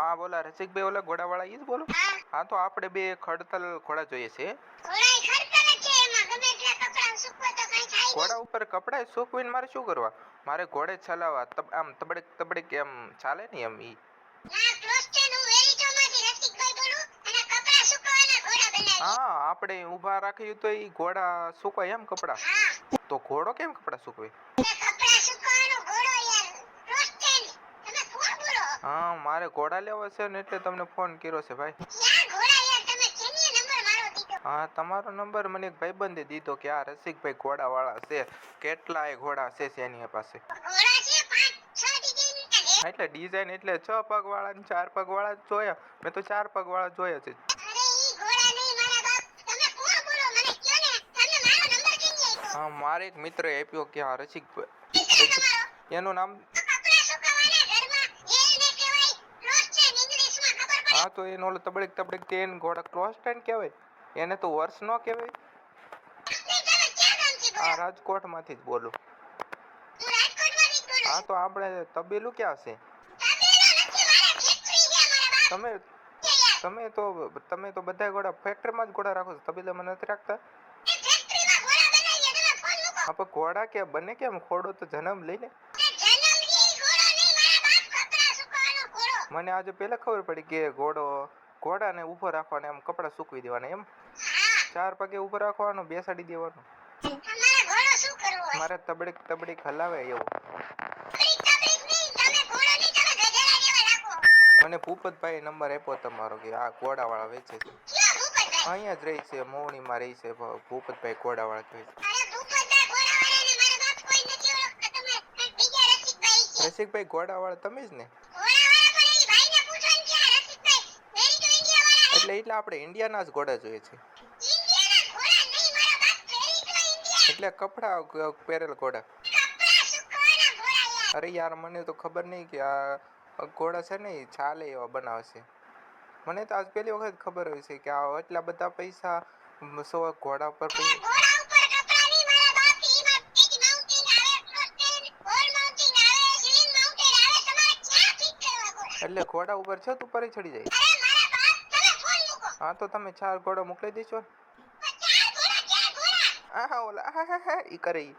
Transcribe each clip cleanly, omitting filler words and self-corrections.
હા બોલા રસિકભાઈ ઓલા ઘોડાવાળા ઈ જ બોલો? હા તો આપણે બે ખડતલ ઘોડા જોઈએ છે. ઘોડા ઉપર કપડા સૂકવીને મારે શું કરવા? મારે ઘોડે ચલાવવા આમ તબડક તબડક એમ ચાલે ને એમ ઈ. હા આપણે ઊભા રાખી તો ઈ ઘોડા સુકાય એમ કપડા? તો ઘોડો કેમ કપડા સૂકવે? હા મારે ઘોડા લેવા છે ને એટલે તમને ફોન કર્યો છે ભાઈ. હા તમારો નંબર મને એક ભાઈબંધે દીધો કે આ રસિકભાઈ ઘોડાવાળા છે. કેટલાય ઘોડા છે એની પાસે. એટલે ડિઝાઇન એટલે 6 પગ વાળા ને 4 પગ વાળા જ જોયા. મેં તો 4 પગ વાળા જોયા છે. હા મારે એક મિત્રએ આપ્યો કે આ રસિકભાઈ એનું નામ હા તો એને ઓલો તબડક તબડક તે એને ઘોડા ક્રોસ ટ્રેન કહેવાય. એને તો વર્ષ નો કહેવાય. હા રાજકોટમાંથી જ બોલું. હા તો આપણે તબેલું ક્યાં છે? તમે તો બધા ઘોડા ફેક્ટરીમાં જ ઘોડા રાખો છો, તબેલામાં નથી રાખતા? હા પણ ઘોડા કે બને કેમ? ઘોડો તો જન્મ લઈને. મને આજે પહેલા ખબર પડી કે ઘોડાને ઊભો રાખવાના એમ કપડા સૂકવી દેવાના એમ. 4 પગે ઊભો રાખવાનો બેસાડી દેવાનો. મારે તબડીક તબડીક હલાવે એવું. મને ભૂપતભાઈ નંબર આપ્યો તમારો કે આ ઘોડાવાળા વેચે છે. અહીંયા જ રહી છે, મોવણીમાં રહી છે ભૂપતભાઈ ઘોડાવાળા કહે છે. રસિકભાઈ ઘોડાવાળા તમે જ ને? એટલે આપણે ઇન્ડિયાના જ ઘોડા જોઈએ છે. એટલે કપડા પહેરેલ ઘોડા. અરે યાર મને તો ખબર નહીં કે આ ઘોડા છે ને ચાલે એવા બનાવે છે. મને તો આજ પહેલી વખત ખબર હોય છે કે આ એટલા બધા પૈસા ઘોડા પર એટલે ઘોડા ઉપર છત ઉપર ચડી જાય. હા તો તમે 4 ઘોડા મોકલી દેશો. હા ઓલા હા ઈ કરે ઈ.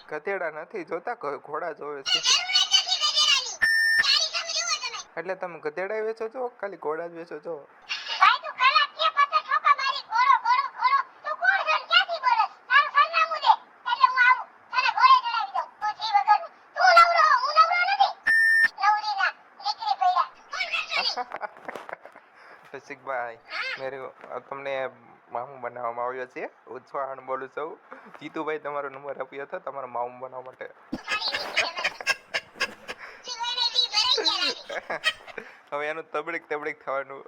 ગધેડા નથી જોતા ઘોડા જોવે છે. એટલે તમે ગધેડા વેચો છો ખાલી ઘોડા જ વેચો છો? રસિકભાઈ તમને મામું બનાવવામાં આવ્યો છે. હું ચૌહાણ બોલું છું. જીતુભાઈ તમારો નંબર આપ્યો હતો તમારા મામું બનાવવા માટે. હવે એનું તબડીક તબડીક થવાનું.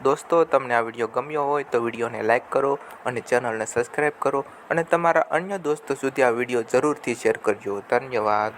દોસ્તો તમને આ વિડીયો ગમ્યો હોય તો વિડીયોને લાઈક કરો અને ચેનલને સબસ્ક્રાઈબ કરો અને તમારા અન્ય દોસ્તો સુધી આ વિડીયો જરૂરથી શેર કરજો. ધન્યવાદ.